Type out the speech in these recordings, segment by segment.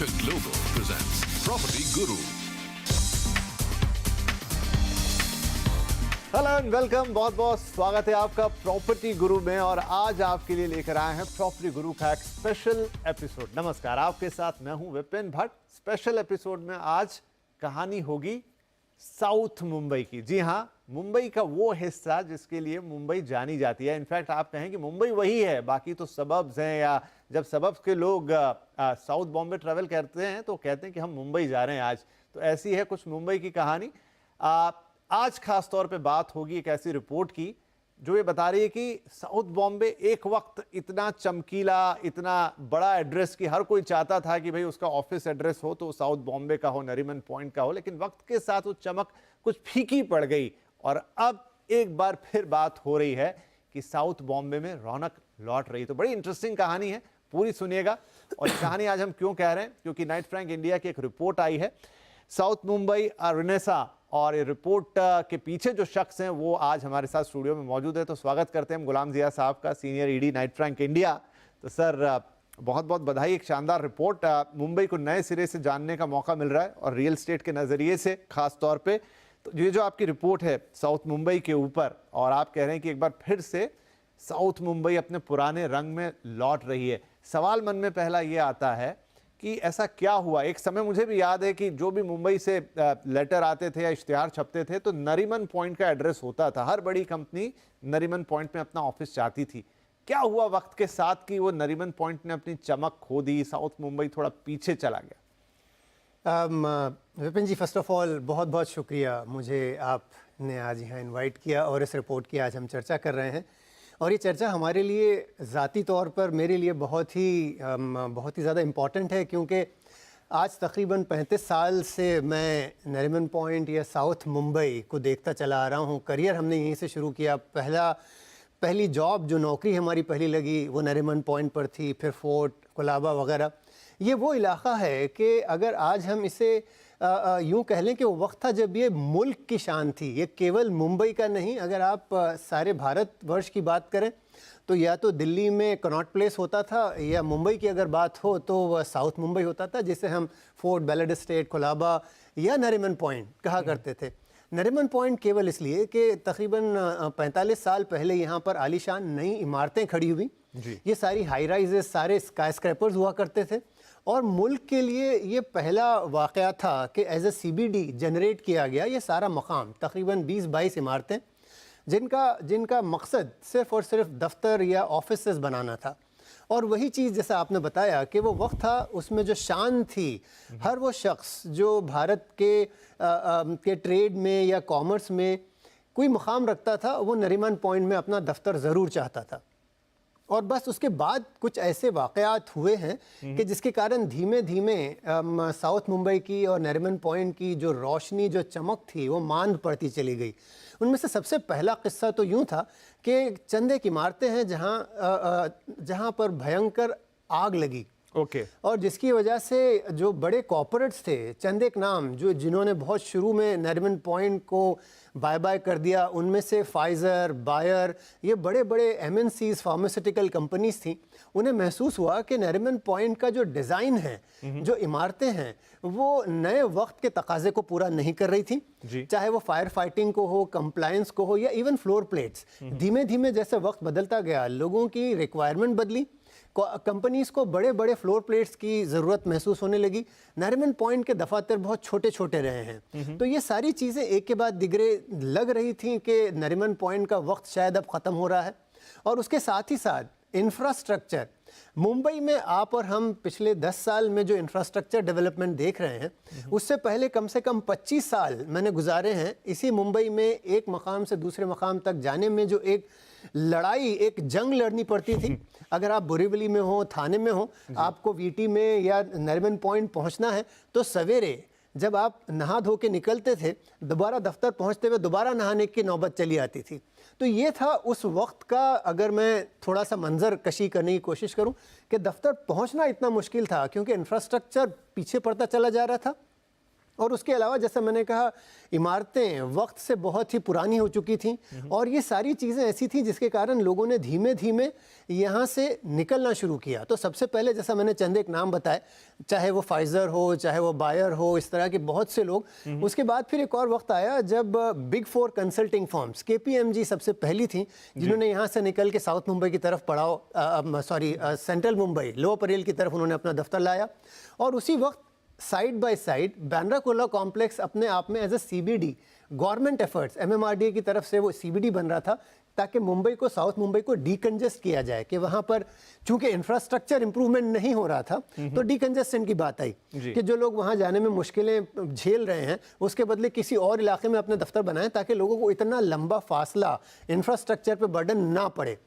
Perfect Global presents Property Guru. Hello and welcome, बहुत बहुत स्वागत है आपका प्रॉपर्टी गुरु में। और आज आपके लिए लेकर आए हैं प्रॉपर्टी गुरु का एक स्पेशल एपिसोड। नमस्कार, आपके साथ मैं हूं विपिन भट्ट। स्पेशल एपिसोड में आज कहानी होगी साउथ मुंबई की। जी हां, मुंबई का वो हिस्सा जिसके लिए मुंबई जानी जाती है। इनफैक्ट आप कहें कि मुंबई वही है, बाकी तो सबब्स हैं, या जब सबब्स के लोग साउथ बॉम्बे ट्रैवल करते हैं तो कहते हैं कि हम मुंबई जा रहे हैं आज। तो ऐसी है कुछ मुंबई की कहानी। आज खास तौर पे बात होगी एक ऐसी रिपोर्ट की जो ये बता रही है कि साउथ बॉम्बे एक वक्त इतना चमकीला, इतना बड़ा एड्रेस कि हर कोई चाहता था कि भाई उसका ऑफिस एड्रेस हो तो साउथ बॉम्बे का हो, नरीमन पॉइंट का हो। लेकिन वक्त के साथ वो चमक कुछ फीकी पड़ गई और अब एक बार फिर बात हो रही है कि साउथ बॉम्बे में रौनक लौट रही। तो बड़ी इंटरेस्टिंग कहानी है, पूरी सुनिएगा। और ये कहानी आज हम क्यों कह रहे हैं, क्योंकि नाइट फ्रैंक इंडिया की एक रिपोर्ट आई है साउथ मुंबई रिनेसा, और ये रिपोर्ट के पीछे जो शख्स हैं वो आज हमारे साथ स्टूडियो में मौजूद है। तो स्वागत करते हैं हम गुलाम जिया साहब का, senior ED Knight Frank India. तो सर बहुत बहुत बधाई, एक शानदार रिपोर्ट। मुंबई को नए सिरे से जानने का मौका मिल रहा है और रियल एस्टेट के नज़रिए से खास तौर पे। तो ये जो आपकी रिपोर्ट है साउथ मुंबई के ऊपर, और आप कह रहे हैं कि एक बार फिर से साउथ मुंबई अपने पुराने रंग में लौट रही है। सवाल मन में पहला ये आता है कि ऐसा क्या हुआ। एक समय मुझे भी याद है कि जो भी मुंबई से लेटर आते थे या इश्तिहार छपते थे तो नरीमन पॉइंट का एड्रेस होता था। हर बड़ी कंपनी नरीमन पॉइंट में अपना ऑफिस चाहती थी। क्या हुआ वक्त के साथ कि वो नरीमन पॉइंट ने अपनी चमक खो दी, साउथ मुंबई थोड़ा पीछे चला गया? विपिन जी, फर्स्ट ऑफ ऑल बहुत बहुत शुक्रिया, मुझे आपने आज यहाँ इनवाइट किया और इस रिपोर्ट की आज हम चर्चा कर रहे हैं। और ये चर्चा हमारे लिए ज़ाती तौर पर, मेरे लिए बहुत ही ज़्यादा इम्पॉर्टेंट है, क्योंकि आज तकरीबन 35 साल से मैं नरीमन पॉइंट या साउथ मुंबई को देखता चला आ रहा हूँ। करियर हमने यहीं से शुरू किया। पहली जॉब, जो नौकरी हमारी पहली लगी, वो नरीमन पॉइंट पर थी, फिर फोर्ट, कोलाबा वगैरह। ये वो इलाक़ा है कि अगर आज हम इसे यूँ कह लें कि वो वक्त था जब ये मुल्क की शान थी। ये केवल मुंबई का नहीं, अगर आप सारे भारतवर्ष की बात करें तो या तो दिल्ली में कनॉट प्लेस होता था, या मुंबई की अगर बात हो तो वह साउथ मुंबई होता था, जिसे हम फोर्ट, बैलेड स्टेट, कोलाबा या नरीमन पॉइंट कहा करते थे। नरीमन पॉइंट केवल इसलिए कि तकरीबन 45 साल पहले यहाँ पर आलीशान नई इमारतें खड़ी हुई। ये सारी हाई राइजेस, सारे स्काई स्क्रैपर्स हुआ करते थे। और मुल्क के लिए ये पहला वाक़या था कि एज ए CBD जनरेट किया गया ये सारा मकाम, तकरीबन 20-22 इमारतें, जिनका मकसद सिर्फ़ और सिर्फ दफ्तर या ऑफिसेस बनाना था। और वही चीज़ जैसा आपने बताया कि वो वक्त था, उसमें जो शान थी, हर वो शख्स जो भारत के ट्रेड में या कॉमर्स में कोई मुकाम रखता था, वो नरीमन पॉइंट में अपना दफ्तर ज़रूर चाहता था। और बस उसके बाद कुछ ऐसे वाक़यात हुए हैं कि जिसके कारण धीमे धीमे साउथ मुंबई की और नरीमन पॉइंट की जो रोशनी, जो चमक थी, वो मांद पड़ती चली गई। उनमें से सबसे पहला किस्सा तो यूँ था कि चंद एक इमारतें हैं जहाँ पर भयंकर आग लगी। और जिसकी वजह से जो बड़े कॉर्पोरेट्स थे, चंद एक नाम जिन्होंने बहुत शुरू में नरीमन पॉइंट को बाय बाय कर दिया, उनमें से फाइज़र, बायर, ये बड़े बड़े MNCs, फार्मास्यूटिकल कंपनीज थी। उन्हें महसूस हुआ कि नरीमन पॉइंट का जो डिज़ाइन है, जो इमारतें हैं, वो नए वक्त के तकाजे को पूरा नहीं कर रही थी। चाहे वो फायर फाइटिंग को हो, कंप्लायंस को हो, या इवन फ्लोर प्लेट्स। धीमे धीमे जैसे वक्त बदलता गया, लोगों की रिक्वायरमेंट बदली, कंपनीज को बड़े बड़े फ्लोर प्लेट्स की ज़रूरत महसूस होने लगी। नरीमन पॉइंट के दफातर बहुत छोटे छोटे रहे हैं। तो ये सारी चीज़ें एक के बाद दिगरे लग रही थी कि नरीमन पॉइंट का वक्त शायद अब ख़त्म हो रहा है। और उसके साथ ही साथ इंफ्रास्ट्रक्चर, मुंबई में आप और हम पिछले 10 साल में जो इंफ्रास्ट्रक्चर डेवलपमेंट देख रहे हैं, उससे पहले कम से कम 25 साल मैंने गुजारे हैं इसी मुंबई में। एक मकाम से दूसरे मकाम तक जाने में जो एक लड़ाई, एक जंग लड़नी पड़ती थी। अगर आप बोरीवली में हो, थाने में हो, आपको VT में या नरीमन पॉइंट पहुंचना है तो सवेरे जब आप नहा धो के निकलते थे, दोबारा दफ्तर पहुंचते हुए दोबारा नहाने की नौबत चली आती थी। तो ये था उस वक्त का, अगर मैं थोड़ा सा मंजर कशी करने की कोशिश करूं, कि दफ्तर पहुंचना इतना मुश्किल था क्योंकि इंफ्रास्ट्रक्चर पीछे पड़ता चला जा रहा था और उसके अलावा जैसा मैंने कहा, इमारतें वक्त से बहुत ही पुरानी हो चुकी थीं और ये सारी चीज़ें ऐसी थी जिसके कारण लोगों ने धीमे धीमे यहाँ से निकलना शुरू किया। तो सबसे पहले जैसा मैंने चंद एक नाम बताए, चाहे वो फाइजर हो, चाहे वो बायर हो, इस तरह के बहुत से लोग। उसके बाद फिर एक और वक्त आया जब बिग 4 कंसल्टिंग फर्म्स, KPMG सबसे पहली थी जिन्होंने यहाँ से निकल के साउथ मुंबई की तरफ सेंट्रल मुंबई, लोअर परेल की तरफ उन्होंने अपना दफ्तर लाया। और उसी वक्त side by side Bandra Kurla complex अपने आप में as a CBD, government efforts, MMRDA की तरफ से वो CBD बन रहा था ताकि मुंबई को, साउथ मुंबई को डीकंजेस्ट किया जाए, कि वहाँ पर चूंकि इंफ्रास्ट्रक्चर इंप्रूवमेंट नहीं हो रहा था तो डीकंजेस्टेंट की बात आई कि जो लोग वहाँ जाने में मुश्किलें झेल रहे हैं उसके बदले किसी और इलाके में अपने दफ्तर बनाएं ताकि लोगों को इतना लंबा फासला इंफ्रास्ट्रक्चर पे बर्डन ना पड़े।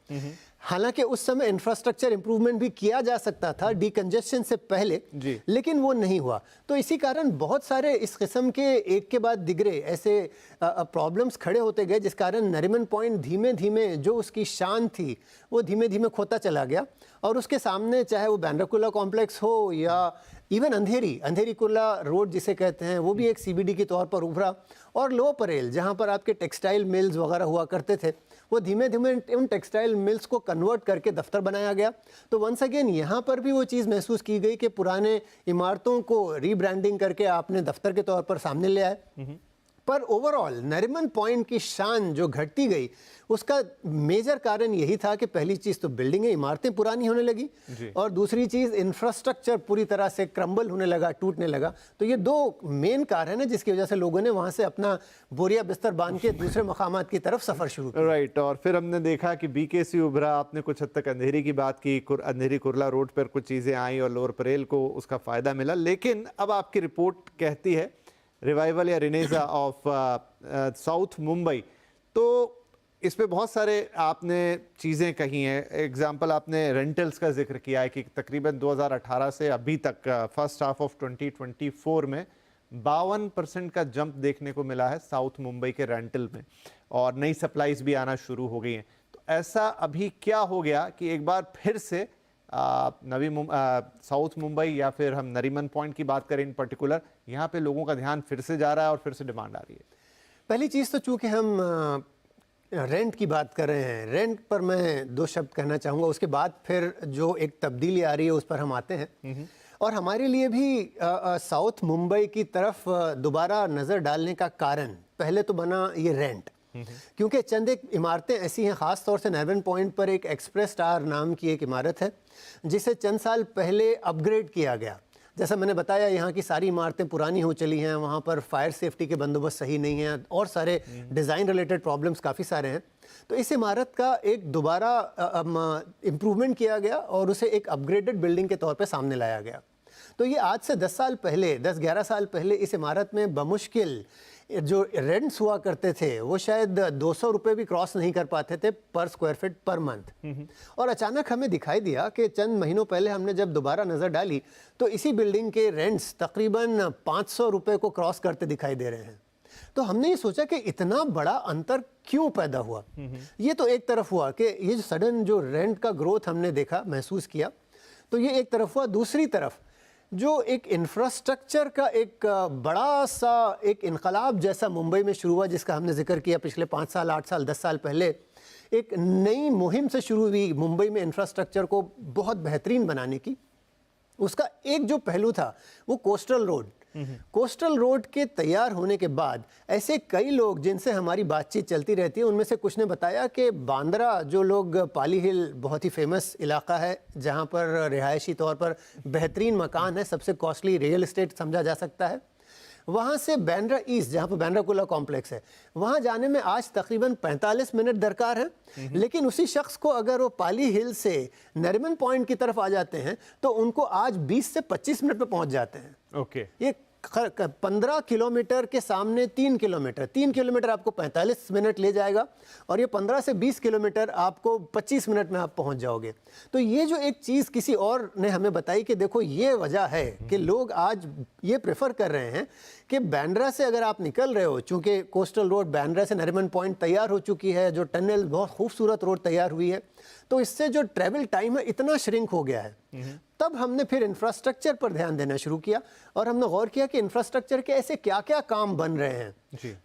हालांकि उस समय इंफ्रास्ट्रक्चर इंप्रूवमेंट भी किया जा सकता था डीकंजेशन से पहले, लेकिन वो नहीं हुआ। तो इसी कारण बहुत सारे इस किस्म के एक के बाद दिगरे ऐसे प्रॉब्लम्स खड़े होते गए, जिस कारण नरीमन पॉइंट धीमे धीमे जो उसकी शान थी वो धीमे धीमे खोता चला गया। और उसके सामने चाहे वो बांद्रा कुर्ला कॉम्प्लेक्स हो या इवन अंधेरी कुर्ला रोड जिसे कहते हैं, वो भी एक CBD के तौर पर उभरा। और लोअर परेल जहाँ पर आपके टेक्सटाइल मिल्स वगैरह हुआ करते थे, वो धीमे धीमे उन टेक्सटाइल मिल्स को कन्वर्ट करके दफ्तर बनाया गया। तो वंस अगेन यहाँ पर भी वो चीज़ महसूस की गई कि पुराने इमारतों को रीब्रांडिंग करके आपने दफ्तर के तौर पर सामने ले आए। पर ओवरऑल नरीमन पॉइंट की शान जो घटती गई उसका मेजर कारण यही था कि पहली चीज़ तो बिल्डिंगें, इमारतें पुरानी होने लगी और दूसरी चीज़ इंफ्रास्ट्रक्चर पूरी तरह से क्रम्बल होने लगा, टूटने लगा। तो ये दो मेन कारण है जिसकी वजह से लोगों ने वहाँ से अपना बोरिया बिस्तर बांध के दूसरे मकामात की तरफ सफ़र शुरू किया। राइट। और फिर हमने देखा कि BKC उभरा, आपने कुछ हद तक अंधेरी की बात की, अंधेरी कुर्ला रोड पर कुछ चीज़ें आई और लोअर परेल को उसका फ़ायदा मिला। लेकिन अब आपकी रिपोर्ट कहती है रिवाइवल या रिनेजा ऑफ साउथ मुंबई, तो इस पे बहुत सारे आपने चीज़ें कही हैं। एग्जाम्पल आपने रेंटल्स का जिक्र किया है कि तकरीबन 2018 से अभी तक फर्स्ट हाफ ऑफ 2024 में 52% का जंप देखने को मिला है साउथ मुंबई के रेंटल में, और नई सप्लाईज भी आना शुरू हो गई हैं। तो ऐसा अभी क्या हो गया कि एक बार फिर से साउथ मुंबई या फिर हम नरीमन पॉइंट की बात करें इन पर्टिकुलर, यहाँ पे लोगों का ध्यान फिर से जा रहा है और फिर से डिमांड आ रही है? पहली चीज़ तो चूँकि हम रेंट की बात कर रहे हैं, रेंट पर मैं दो शब्द कहना चाहूँगा, उसके बाद फिर जो एक तब्दीली आ रही है उस पर हम आते हैं। और हमारे लिए भी साउथ मुंबई की तरफ दोबारा नज़र डालने का कारण पहले तो बना ये रेंट, क्योंकि चंद एक इमारतें ऐसी हैं, ख़ास तौर से नरीमन पॉइंट पर एक एक्सप्रेस स्टार नाम की एक इमारत है जिसे चंद साल पहले अपग्रेड किया गया। जैसा मैंने बताया, यहाँ की सारी इमारतें पुरानी हो चली हैं, वहाँ पर फायर सेफ्टी के बंदोबस्त सही नहीं हैं और सारे डिज़ाइन रिलेटेड प्रॉब्लम्स काफ़ी सारे हैं। तो इस इमारत का एक दोबारा इम्प्रूवमेंट किया गया और उसे एक अपग्रेडेड बिल्डिंग के तौर पे सामने लाया गया। तो ये आज से 10-11 साल पहले इस इमारत में बमुश्किल जो रेंट्स हुआ करते थे वो शायद 200 रुपये भी क्रॉस नहीं कर पाते थे पर स्क्वायर फीट पर मंथ। और अचानक हमें दिखाई दिया कि चंद महीनों पहले हमने जब दोबारा नज़र डाली तो इसी बिल्डिंग के रेंट्स तकरीबन 500 रुपये को क्रॉस करते दिखाई दे रहे हैं। तो हमने ये सोचा कि इतना बड़ा अंतर क्यों पैदा हुआ। ये तो एक तरफ हुआ कि ये जो सडन जो रेंट का ग्रोथ हमने देखा, महसूस किया, तो ये एक तरफ हुआ। दूसरी तरफ जो एक इंफ्रास्ट्रक्चर का एक बड़ा सा एक इनकलाब जैसा मुंबई में शुरू हुआ, जिसका हमने जिक्र किया पिछले 5 साल, 8 साल, 10 साल पहले, एक नई मुहिम से शुरू हुई मुंबई में इंफ्रास्ट्रक्चर को बहुत बेहतरीन बनाने की। उसका एक जो पहलू था वो कोस्टल रोड के तैयार होने के बाद ऐसे कई लोग जिनसे हमारी बातचीत चलती रहती है, उनमें से कुछ ने बताया कि बांद्रा, जो लोग पाली हिल बहुत ही फेमस इलाका है जहां पर रिहायशी तौर पर बेहतरीन मकान है, सबसे कॉस्टली रियल एस्टेट समझा जा सकता है, वहाँ से बांद्रा ईस्ट जहाँ पर बांद्रा कुर्ला कॉम्प्लेक्स है, वहाँ जाने में आज तकरीबन 45 मिनट दरकार है। लेकिन उसी शख्स को अगर वो पाली हिल से नरीमन पॉइंट की तरफ आ जाते हैं तो उनको आज 20 से 25 मिनट पे पहुँच जाते हैं। ओके। ये 15 किलोमीटर के सामने 3 किलोमीटर आपको 45 मिनट ले जाएगा और ये 15 से 20 किलोमीटर आपको 25 मिनट में आप पहुंच जाओगे। तो ये जो एक चीज़ किसी और ने हमें बताई कि देखो ये वजह है कि लोग आज ये प्रेफर कर रहे हैं कि बांद्रा से अगर आप निकल रहे हो, चूँकि कोस्टल रोड बांद्रा से नरीमन पॉइंट तैयार हो चुकी है, जो टनल बहुत खूबसूरत रोड तैयार हुई है, तो इससे जो ट्रैवल टाइम है इतना श्रिंक हो गया है, तब हमने फिर इंफ्रास्ट्रक्चर पर ध्यान देना शुरू किया और हमने गौर किया कि इंफ्रास्ट्रक्चर के ऐसे क्या क्या काम बन रहे हैं।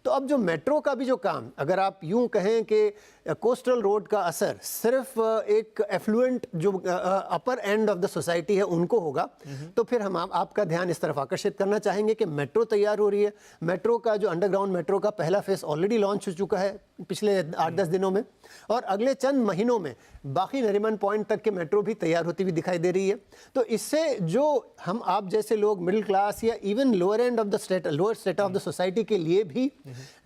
तो अब जो मेट्रो का भी जो काम, अगर आप यूं कहें कि कोस्टल रोड का असर सिर्फ एक एफ्लुएंट जो अपर एंड ऑफ द सोसाइटी है उनको होगा, तो फिर हम आपका ध्यान इस तरफ आकर्षित करना चाहेंगे कि मेट्रो तैयार हो रही है। मेट्रो का जो अंडरग्राउंड मेट्रो का पहला फेज ऑलरेडी लॉन्च हो चुका है पिछले 8-10 दिनों में, और अगले चंद महीनों में बाकी नरीमन पॉइंट तक के मेट्रो भी तैयार होती हुई दिखाई दे रही है। तो इससे जो हम आप जैसे लोग मिडिल क्लास या even lower end of the state, lower state of the society के लिए भी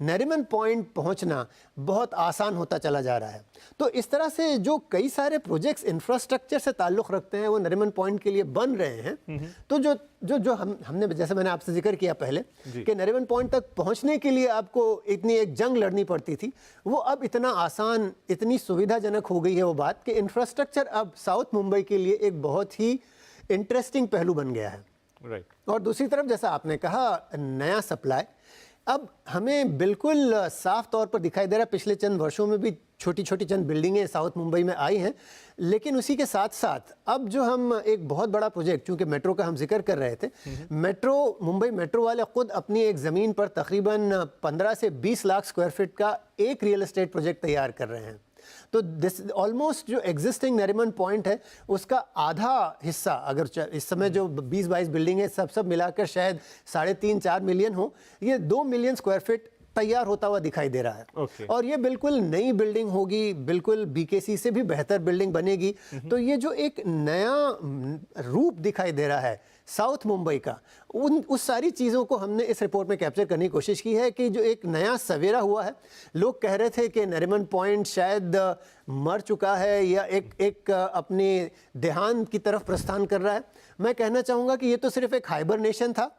नरीमन पॉइंट पहुंचना बहुत आसान होता चला जा रहा है। तो इस तरह से जो कई सारे प्रोजेक्ट्स इंफ्रास्ट्रक्चर से ताल्लुक़ रखते हैं वो नरीमन पॉइंट के लिए बन रहे हैं। तो जो हमने जैसे मैंने आपसे जिक्र किया पहले कि नरीमन पॉइंट तक पहुंचने के लिए आपको इतनी एक जंग लड़नी पड़ती थी, वो अब इतना आसान, इतनी सुविधाजनक हो गई है वो बात कि इंफ्रास्ट्रक्चर अब साउथ मुंबई के लिए एक बहुत ही इंटरेस्टिंग पहलू बन गया है। राइट। और दूसरी तरफ जैसा आपने कहा, नया सप्लाई अब हमें बिल्कुल साफ तौर पर दिखाई दे रहा है। पिछले चंद वर्षों में भी छोटी छोटी चंद बिल्डिंगें साउथ मुंबई में आई हैं, लेकिन उसी के साथ साथ अब जो हम एक बहुत बड़ा प्रोजेक्ट, चूंकि मेट्रो का हम जिक्र कर रहे थे, मेट्रो, मुंबई मेट्रो वाले खुद अपनी एक ज़मीन पर तकरीबन 15 से 20 लाख स्क्वायर फीट का एक रियल एस्टेट प्रोजेक्ट तैयार कर रहे हैं। तो दिस ऑलमोस्ट जो एग्जिस्टिंग नरीमन पॉइंट है उसका आधा हिस्सा, अगर इस समय जो 20-22 बिल्डिंग है सब मिलाकर शायद 3.5-4 मिलियन हो, ये 2 मिलियन स्क्वायर फीट तैयार होता हुआ दिखाई दे रहा है। और ये बिल्कुल नई बिल्डिंग होगी, बिल्कुल बीकेसी से भी बेहतर बिल्डिंग बनेगी। तो ये जो एक नया रूप दिखाई दे रहा है साउथ मुंबई का, उस सारी चीज़ों को हमने इस रिपोर्ट में कैप्चर करने की कोशिश की है कि जो एक नया सवेरा हुआ है। लोग कह रहे थे कि नरीमन पॉइंट शायद मर चुका है या एक अपने देहांत की तरफ प्रस्थान कर रहा है। मैं कहना चाहूँगा कि ये तो सिर्फ एक हाइबरनेशन था,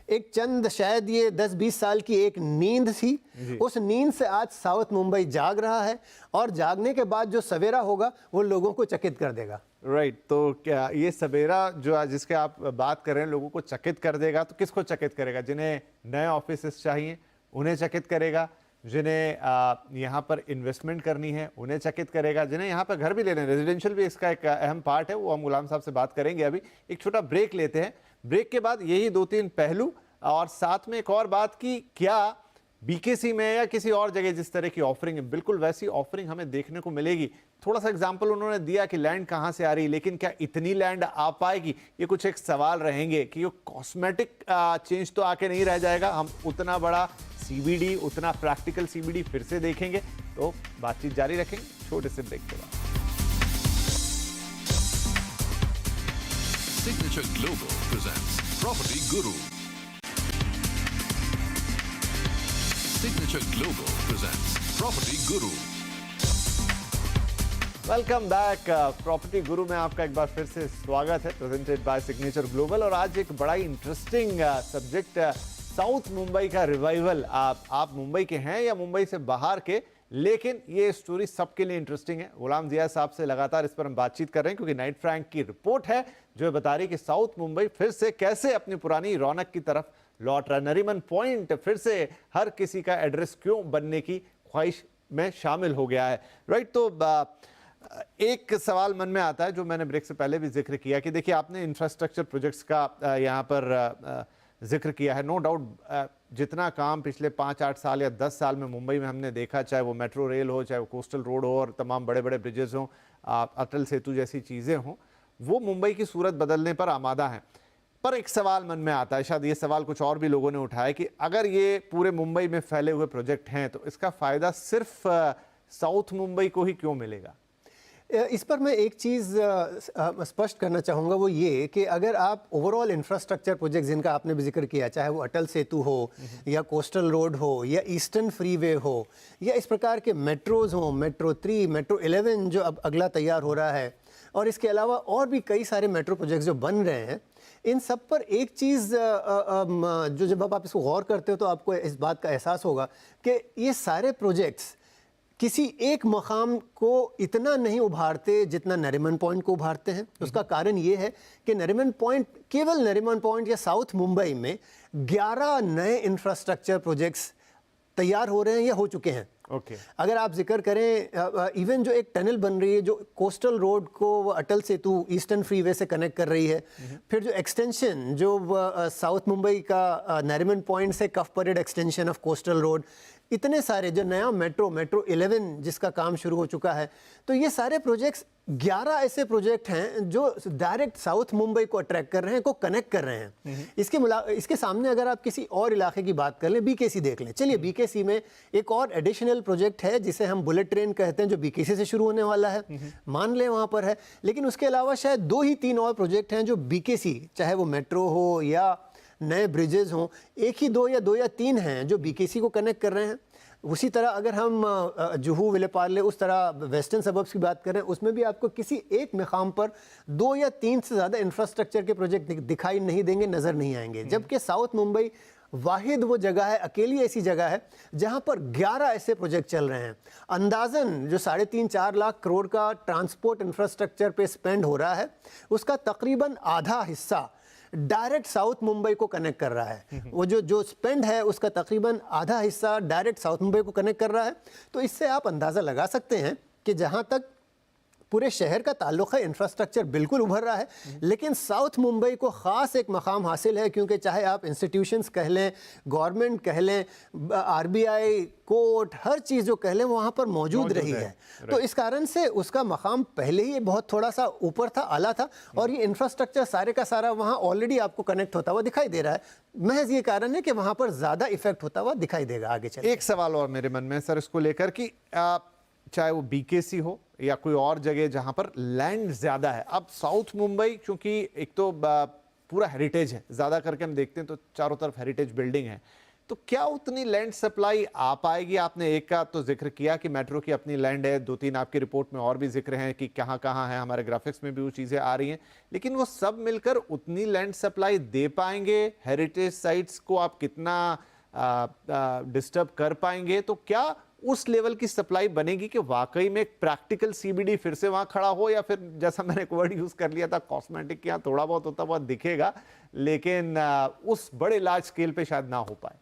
एक चंद शायद ये 10-20 साल की एक नींद थी। उस नींद से आज साउथ मुंबई जाग रहा है और जागने के बाद जो सवेरा होगा वो लोगों को चकित कर देगा। राइट। तो क्या ये सवेरा जो जिसके आप बात कर रहे हैं लोगों को चकित कर देगा, तो किसको चकित करेगा? जिन्हें नए ऑफिस चाहिए उन्हें चकित करेगा, जिन्हें यहाँ पर इन्वेस्टमेंट करनी है उन्हें चकित करेगा, जिन्हें यहाँ पर घर भी लेना है, रेजिडेंशियल भी इसका एक अहम पार्ट है, वो हम गुलाम साहब से बात करेंगे। अभी एक छोटा ब्रेक लेते हैं, ब्रेक के बाद यही 2-3 पहलू और साथ में एक और बात की क्या बीकेसी में या किसी और जगह जिस तरह की ऑफरिंग है बिल्कुल वैसी ऑफरिंग हमें देखने को मिलेगी। थोड़ा सा एग्जांपल उन्होंने दिया कि लैंड कहां से आ रही, लेकिन क्या इतनी लैंड आ पाएगी, ये कुछ एक सवाल रहेंगे कि ये कॉस्मेटिक चेंज तो आके नहीं रह जाएगा। हम उतना बड़ा सीबीडी, उतना प्रैक्टिकल सीबीडी फिर से देखेंगे। तो बातचीत जारी रखेंगे छोटे से ब्रेक के बाद। Signature Global presents Property Guru. Signature Global presents Property Guru. Welcome back. Property गुरु में आपका एक बार फिर से स्वागत है, प्रेजेंटेड बाय सिग्नेचर ग्लोबल। और आज एक बड़ा ही इंटरेस्टिंग सब्जेक्ट, साउथ मुंबई का रिवाइवल। आप मुंबई के हैं या मुंबई से बाहर के, लेकिन ये स्टोरी सबके लिए इंटरेस्टिंग है। गुलाम जिया साहब से लगातार इस पर हम बातचीत कर रहे हैं क्योंकि नाइट फ्रैंक की रिपोर्ट है जो बता रही कि साउथ मुंबई फिर से कैसे अपनी पुरानी रौनक की तरफ लौट रहा है। नरीमन पॉइंट फिर से हर किसी का एड्रेस क्यों बनने की ख्वाहिश में शामिल हो गया है। राइट। तो एक सवाल मन में आता है जो मैंने ब्रेक से पहले भी जिक्र किया कि देखिए आपने इंफ्रास्ट्रक्चर प्रोजेक्ट्स का यहाँ पर जिक्र किया है। नो डाउट जितना काम पिछले 5-8 साल या 10 साल में मुंबई में हमने देखा, चाहे वो मेट्रो रेल हो, चाहे वो कोस्टल रोड हो और तमाम बड़े बड़े ब्रिजेस हों, अटल सेतु जैसी चीज़ें हों, वो मुंबई की सूरत बदलने पर आमादा हैं। पर एक सवाल मन में आता है, शायद ये सवाल कुछ और भी लोगों ने उठाया कि अगर ये पूरे मुंबई में फैले हुए प्रोजेक्ट हैं तो इसका फ़ायदा सिर्फ साउथ मुंबई को ही क्यों मिलेगा? इस पर मैं एक चीज़ स्पष्ट करना चाहूँगा, वो ये कि अगर आप ओवरऑल इंफ्रास्ट्रक्चर प्रोजेक्ट जिनका आपने भी जिक्र किया, चाहे वो अटल सेतु हो या कोस्टल रोड हो या ईस्टर्न फ्रीवे हो या इस प्रकार के मेट्रोज़ हों, मेट्रो 3, मेट्रो 11 जो अब अगला तैयार हो रहा है, और इसके अलावा और भी कई सारे मेट्रो प्रोजेक्ट्स जो बन रहे हैं, इन सब पर एक चीज़ जो जब आप इसको गौर करते हो तो आपको इस बात का एहसास होगा कि ये सारे प्रोजेक्ट्स किसी एक मकाम को इतना नहीं उभारते जितना नरीमन पॉइंट को उभारते हैं। उसका कारण ये है कि नरीमन पॉइंट, केवल नरीमन पॉइंट या साउथ मुंबई में 11 नए इंफ्रास्ट्रक्चर प्रोजेक्ट्स तैयार हो रहे हैं या हो चुके हैं। ओके। अगर आप जिक्र करें इवन जो एक टनल बन रही है जो कोस्टल रोड को वो अटल सेतु ईस्टर्न फ्रीवे से कनेक्ट कर रही है, फिर जो एक्सटेंशन जो साउथ मुंबई का नरीमन पॉइंट से Cuff Parade extension of coastal road, इतने सारे जो नया मेट्रो 11 जिसका काम शुरू हो चुका है, तो ये सारे प्रोजेक्ट्स 11 ऐसे प्रोजेक्ट हैं जो डायरेक्ट साउथ मुंबई को अट्रैक्ट कर रहे हैं, को कनेक्ट कर रहे हैं। इसके सामने अगर आप किसी और इलाके की बात कर लें, बीकेसी देख लें। चलिए बीकेसी में एक और एडिशनल प्रोजेक्ट है जिसे हम बुलेट ट्रेन कहते हैं, जो बीकेसी से शुरू होने वाला है, मान लें वहाँ पर है। लेकिन उसके अलावा शायद 2 ही 3 और प्रोजेक्ट हैं जो बीकेसी, चाहे वो मेट्रो हो या नए ब्रिजेस हों, एक ही 2 या 3 हैं जो बीकेसी को कनेक्ट कर रहे हैं। उसी तरह अगर हम जुहू विलेपार्ले उस तरह वेस्टर्न सबर्ब्स की बात करें, उसमें भी आपको किसी एक मकाम पर 2 या 3 से ज़्यादा इंफ्रास्ट्रक्चर के प्रोजेक्ट दिखाई नहीं देंगे, नज़र नहीं आएंगे। जबकि साउथ मुंबई वाहिद वो जगह है, अकेली ऐसी जगह है जहां पर 11 ऐसे प्रोजेक्ट चल रहे हैं। अंदाज़न जो 3.5-4 लाख करोड़ का ट्रांसपोर्ट इंफ्रास्ट्रक्चर पे स्पेंड हो रहा है, उसका तकरीबन आधा हिस्सा डायरेक्ट साउथ मुंबई को कनेक्ट कर रहा है। वो जो स्पेंड है उसका तकरीबन आधा हिस्सा डायरेक्ट साउथ मुंबई को कनेक्ट कर रहा है। तो इससे आप अंदाज़ा लगा सकते हैं कि जहां तक पूरे शहर का ताल्लुक़ है, इंफ्रास्ट्रक्चर बिल्कुल उभर रहा है। लेकिन साउथ मुंबई को ख़ास एक मकाम हासिल है, क्योंकि चाहे आप इंस्टीट्यूशंस कह लें, गवर्नमेंट कह लें, आरबीआई, कोर्ट, हर चीज़ जो कह लें वहाँ पर मौजूद रही है। तो इस कारण से उसका मकाम पहले ही बहुत थोड़ा सा ऊपर था, आला था, और ये इंफ्रास्ट्रक्चर सारे का सारा वहाँ ऑलरेडी आपको कनेक्ट होता हुआ दिखाई दे रहा है। महज ये कारण है कि वहाँ पर ज़्यादा इफेक्ट होता हुआ दिखाई देगा आगे चल। एक सवाल और मेरे मन में सर इसको लेकर कि चाहे वो बीकेसी हो या कोई और जगह जहां पर लैंड ज्यादा है। अब साउथ मुंबई क्योंकि एक तो पूरा हेरिटेज है, ज्यादा करके हम देखते हैं तो चारों तरफ हेरिटेज बिल्डिंग है, तो क्या उतनी लैंड सप्लाई आ पाएगी? आपने एक का तो जिक्र किया कि मेट्रो की अपनी लैंड है, 2-3 आपकी रिपोर्ट में और भी जिक्र हैं कि कहां कहां है, हमारे ग्राफिक्स में भी वो चीजें आ रही हैं, लेकिन वो सब मिलकर उतनी लैंड सप्लाई दे पाएंगे? हेरिटेज साइट्स को आप कितना डिस्टर्ब कर पाएंगे? तो क्या उस लेवल की सप्लाई बनेगी कि वाकई में एक प्रैक्टिकल सीबीडी फिर से वहां खड़ा हो, या फिर जैसा मैंने एक वर्ड यूज कर लिया था कॉस्मेटिक, क्या थोड़ा बहुत होता हुआ दिखेगा लेकिन उस बड़े लार्ज स्केल पे शायद ना हो पाए?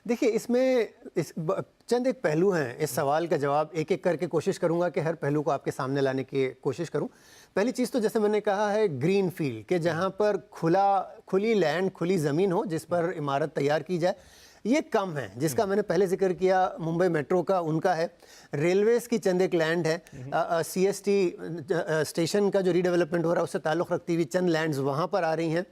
देखिए, इसमें चंद एक पहलू हैं। इस सवाल का जवाब एक एक करके कोशिश करूंगा कि हर पहलू को आपके सामने लाने की कोशिश करूं। पहली चीज़ तो जैसे मैंने कहा है ग्रीन फील्ड, के जहां पर खुली लैंड, खुली ज़मीन हो जिस पर इमारत तैयार की जाए, ये कम है। जिसका मैंने पहले जिक्र किया मुंबई मेट्रो का, उनका है। रेलवेज की चंद एक लैंड है, सीएसटी स्टेशन का जो रीडेवलपमेंट हो रहा है उससे ताल्लुक़ रखती हुई चंद लैंड्स वहाँ पर आ रही हैं।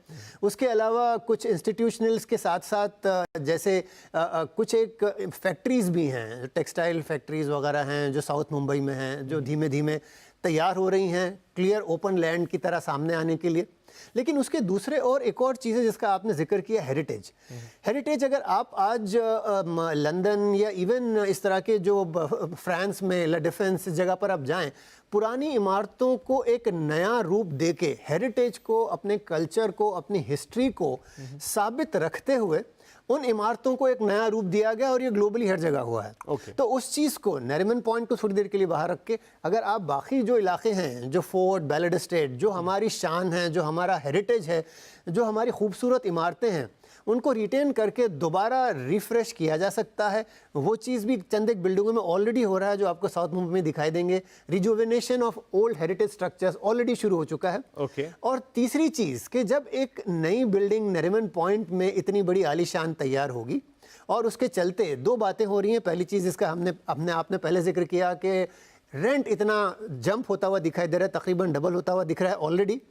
उसके अलावा कुछ इंस्टीट्यूशनल्स के साथ साथ जैसे कुछ एक फैक्ट्रीज़ भी हैं, टेक्सटाइल फैक्ट्रीज़ वगैरह हैं जो साउथ मुंबई में हैं, जो धीमे धीमे तैयार हो रही हैं क्लियर ओपन लैंड की तरह सामने आने के लिए। लेकिन उसके दूसरे और एक और चीज़ है जिसका आपने जिक्र किया, हेरिटेज। हेरिटेज अगर आप आज लंदन या इवन इस तरह के जो फ्रांस में ला डिफेंस जगह पर आप जाएं, पुरानी इमारतों को एक नया रूप देके, हेरिटेज को, अपने कल्चर को, अपनी हिस्ट्री को साबित रखते हुए उन इमारतों को एक नया रूप दिया गया और ये ग्लोबली हर जगह हुआ है। तो उस चीज़ को, नरीमन पॉइंट को थोड़ी देर के लिए बाहर रख के, अगर आप बाकी जो इलाके हैं, जो फोर्ट, बैलेड स्टेट, जो हमारी शान है, जो हमारा हेरिटेज है, जो हमारी खूबसूरत इमारतें हैं, उनको रिटेन करके दोबारा रिफ्रेश किया जा सकता है। वो चीज़ भी चंद एक बिल्डिंगों में ऑलरेडी हो रहा है जो आपको साउथ मुंबई में दिखाई देंगे। Rejuvenation of old heritage structures already शुरू हो चुका है। और तीसरी चीज़ कि जब एक नई बिल्डिंग नरीमन पॉइंट में इतनी बड़ी आलीशान तैयार होगी और उसके चलते 2 बातें हो रही हैं। पहली चीज़ इसका आपने पहले जिक्र किया कि रेंट इतना जंप होता हुआ दिखाई दे रहा है, तकरीबन डबल होता हुआ दिख रहा है ऑलरेडी।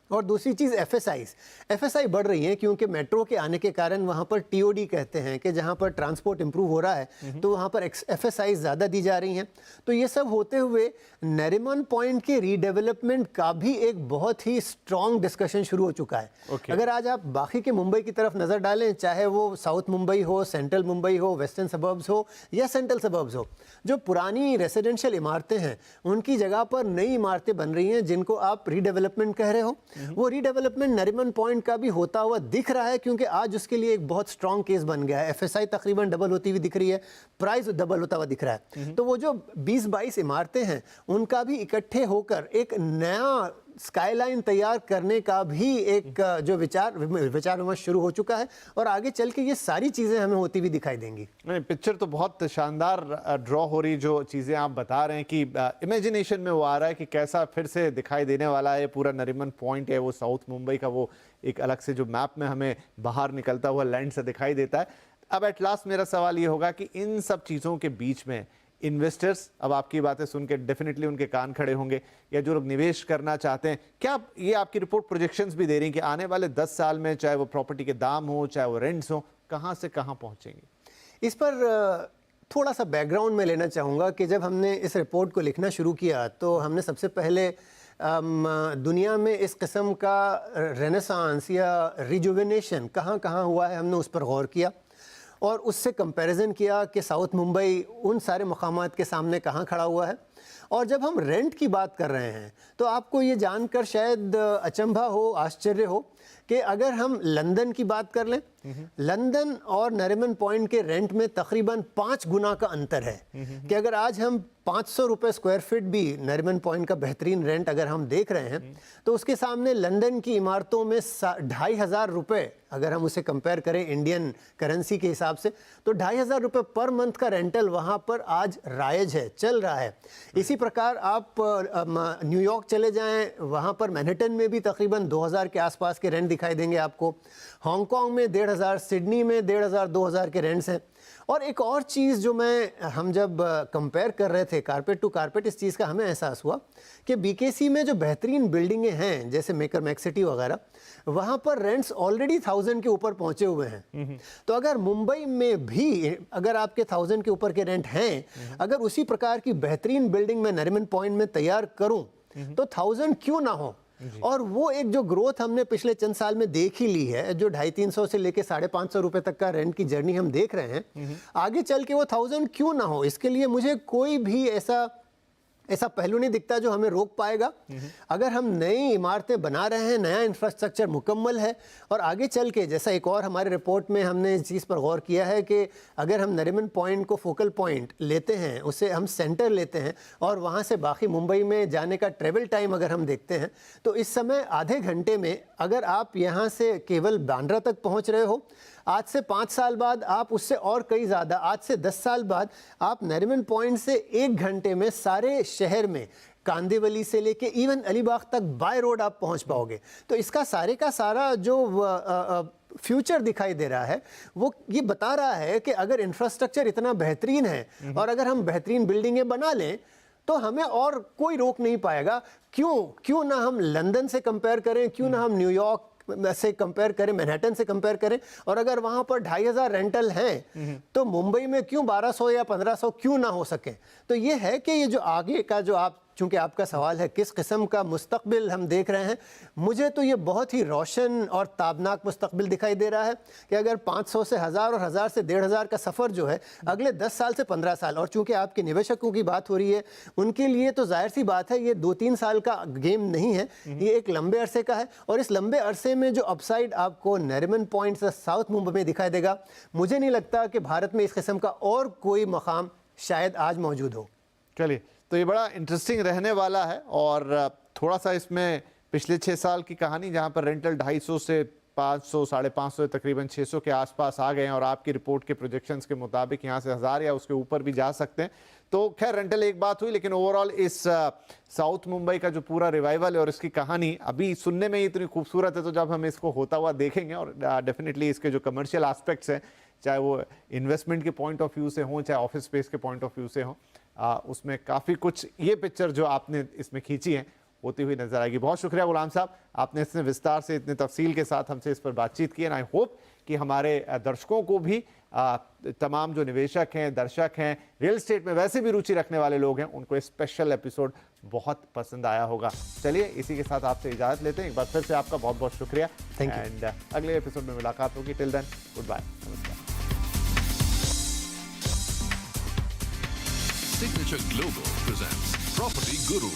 और दूसरी चीज़ एफएसआई बढ़ रही है, क्योंकि मेट्रो के आने के कारण वहाँ पर टीओडी कहते हैं कि जहाँ पर ट्रांसपोर्ट इंप्रूव हो रहा है तो वहाँ पर एफएसआई ज़्यादा दी जा रही हैं। तो ये सब होते हुए नरीमन पॉइंट के रीडेवलपमेंट का भी एक बहुत ही स्ट्रॉन्ग डिस्कशन शुरू हो चुका है। अगर आज आप बाकी के मुंबई की तरफ नज़र डालें, चाहे वो साउथ मुंबई हो, सेंट्रल मुंबई हो, वेस्टर्न सबर्ब्स हो या सेंट्रल सबर्ब्स हो, जो पुरानी रेसिडेंशियल इमारतें हैं उनकी जगह पर नई इमारतें बन रही हैं जिनको आप रीडेवलपमेंट कह रहे हो। वो रीडेवलपमेंट नरीमन पॉइंट का भी होता हुआ दिख रहा है, क्योंकि आज उसके लिए एक बहुत स्ट्रॉन्ग केस बन गया है। एफएसआई तकरीबन डबल होती हुई दिख रही है, प्राइस डबल होता हुआ दिख रहा है। तो वो जो 20-22 इमारतें हैं उनका भी इकट्ठे होकर एक नया स्काईलाइन तैयार करने का भी एक जो विचार विमर्श शुरू हो चुका है और आगे चल के ये सारी चीज़ें हमें होती हुई दिखाई देंगी। नहीं, पिक्चर तो बहुत शानदार ड्रॉ हो रही, जो चीज़ें आप बता रहे हैं कि इमेजिनेशन में वो आ रहा है कि कैसा फिर से दिखाई देने वाला है पूरा नरीमन पॉइंट है, वो साउथ मुंबई का वो एक अलग से जो मैप में हमें बाहर निकलता हुआ लैंड से दिखाई देता है। अब एट लास्ट मेरा सवाल ये होगा कि इन सब चीज़ों के बीच में इन्वेस्टर्स, अब आपकी बातें सुन के डेफिनेटली उनके कान खड़े होंगे, या जो लोग निवेश करना चाहते हैं, क्या ये आपकी रिपोर्ट प्रोजेक्शंस भी दे रही हैं कि आने वाले 10 साल में चाहे वो प्रॉपर्टी के दाम हो चाहे वो रेंट्स हो, कहाँ से कहाँ पहुँचेंगे? इस पर थोड़ा सा बैकग्राउंड में लेना चाहूँगा कि जब हमने इस रिपोर्ट को लिखना शुरू किया तो हमने सबसे पहले दुनिया में इस किस्म का रेनेसांस या रिजुविनेशन कहाँ कहाँ हुआ है हमने उस पर गौर किया और उससे कंपैरिजन किया कि साउथ मुंबई उन सारे मकामात के सामने कहाँ खड़ा हुआ है। और जब हम रेंट की बात कर रहे हैं तो आपको ये जानकर शायद अचंभा हो, आश्चर्य हो कि अगर हम लंदन की बात कर लें, लंदन और नरीमन पॉइंट के रेंट में तकरीबन 5 गुना का अंतर है कि अगर आज हम 500 रुपये स्क्वायर फीट भी नरीमन पॉइंट का बेहतरीन रेंट अगर हम देख रहे हैं तो उसके सामने लंदन की इमारतों में 2,500 रुपये, अगर हम उसे कंपेयर करें इंडियन करेंसी के हिसाब से, तो 2,500 रुपये पर मंथ का रेंटल वहाँ पर आज राइज है, चल रहा है। इसी प्रकार आप न्यूयॉर्क चले जाएं, वहाँ पर मैनहट्टन में भी तकरीबन 2,000 के आसपास के रेंट दिखाई देंगे आपको। हांगकांग में 1,500, सिडनी में 1,500, 2,000 के रेंट्स हैं। और एक और चीज़ जो हम जब कंपेयर कर रहे थे कारपेट टू कारपेट, इस चीज़ का हमें एहसास हुआ कि बीकेसी में जो बेहतरीन बिल्डिंगें हैं जैसे मेकर मैक्सिटी वगैरह, वहाँ पर रेंट्स ऑलरेडी 1,000 के ऊपर पहुँचे हुए हैं। तो अगर मुंबई में भी अगर आपके 1,000 के ऊपर के रेंट हैं, अगर उसी प्रकार की बेहतरीन बिल्डिंग मैं नरीमन पॉइंट में तैयार करूँ तो 1,000 क्यों ना हो। और वो एक जो ग्रोथ हमने पिछले चंद साल में देख ही ली है, जो 250-300 से लेके 550 रुपए तक का रेंट की जर्नी हम देख रहे हैं, आगे चल के वो 1,000 क्यों ना हो, इसके लिए मुझे कोई भी ऐसा पहलू नहीं दिखता जो हमें रोक पाएगा। अगर हम नई इमारतें बना रहे हैं, नया इंफ्रास्ट्रक्चर मुकम्मल है और आगे चल के, जैसा एक और हमारे रिपोर्ट में हमने इस चीज़ पर गौर किया है कि अगर हम नरीमन पॉइंट को फोकल पॉइंट लेते हैं, उसे हम सेंटर लेते हैं और वहाँ से बाकी मुंबई में जाने का ट्रेवल टाइम अगर हम देखते हैं तो इस समय आधे घंटे में अगर आप यहाँ से केवल बांद्रा तक पहुँच रहे हो, आज से 5 साल बाद आप उससे और कई ज़्यादा, आज से 10 साल बाद आप नरीमन पॉइंट से 1 घंटे में सारे शहर में कांदिवली से लेके इवन अलीबाग तक बाय रोड आप पहुंच पाओगे। तो इसका सारे का सारा जो फ्यूचर दिखाई दे रहा है वो ये बता रहा है कि अगर इंफ्रास्ट्रक्चर इतना बेहतरीन है और अगर हम बेहतरीन बिल्डिंगें बना लें तो हमें और कोई रोक नहीं पाएगा। क्यों ना हम लंदन से कंपेयर करें, क्यों ना हम न्यूयॉर्क से कंपेयर करें, मैनहट्टन से कंपेयर करें, और अगर वहां पर 2,500 रेंटल हैं तो मुंबई में क्यों 1,200 या 1,500 क्यों ना हो सके। तो ये है कि ये जो आगे का जो चूंकि आपका सवाल है किस किस्म का मुस्तकबिल हम देख रहे हैं, मुझे तो ये बहुत ही रोशन और ताबनाक मुस्तकबिल दिखाई दे रहा है कि अगर 500 से 1,000 और 1,000 से 1,500 का सफ़र जो है अगले 10 साल से 15 साल, और चूंकि आपके निवेशकों की बात हो रही है उनके लिए तो जाहिर सी बात है ये 2-3 साल का गेम नहीं है, ये एक लंबे अरसे का है। और इस लंबे अरसे में जो अपसाइड आपको नरीमन पॉइंट से साउथ मुंबई में दिखाई देगा, मुझे नहीं लगता कि भारत में इस किस्म का और कोई मकाम शायद आज मौजूद हो। चलिए, तो ये बड़ा इंटरेस्टिंग रहने वाला है और थोड़ा सा इसमें पिछले 6 साल की कहानी जहां पर रेंटल 250 से 500, 550 तकरीबन 600 के आसपास आ गए हैं और आपकी रिपोर्ट के प्रोजेक्शंस के मुताबिक यहां से 1,000 या उसके ऊपर भी जा सकते हैं। तो खैर रेंटल एक बात हुई, लेकिन ओवरऑल इस साउथ मुंबई का जो पूरा रिवाइवल है और इसकी कहानी अभी सुनने में ही इतनी खूबसूरत है, तो जब हम इसको होता हुआ देखेंगे और डेफिनेटली इसके जो कमर्शियल एस्पेक्ट्स हैं, चाहे वो इन्वेस्टमेंट के पॉइंट ऑफ व्यू से हों चाहे ऑफिस स्पेस के पॉइंट ऑफ व्यू से हों, उसमें काफ़ी कुछ ये पिक्चर जो आपने इसमें खींची है होती हुई नजर आएगी। बहुत शुक्रिया गुलाम साहब, आपने इतने विस्तार से इतने तफसील के साथ हमसे इस पर बातचीत की। एंड आई होप कि हमारे दर्शकों को भी तमाम जो निवेशक हैं, दर्शक हैं, रियल एस्टेट में वैसे भी रुचि रखने वाले लोग हैं, उनको ये स्पेशल एपिसोड बहुत पसंद आया होगा। चलिए, इसी के साथ आपसे इजाज़त लेते हैं। एक बार फिर से आपका बहुत बहुत शुक्रिया। Thank you. एंड अगले एपिसोड में मुलाकात होगी। टिल देन, गुड बाय, नमस्कार। Signature Global presents Property Guru.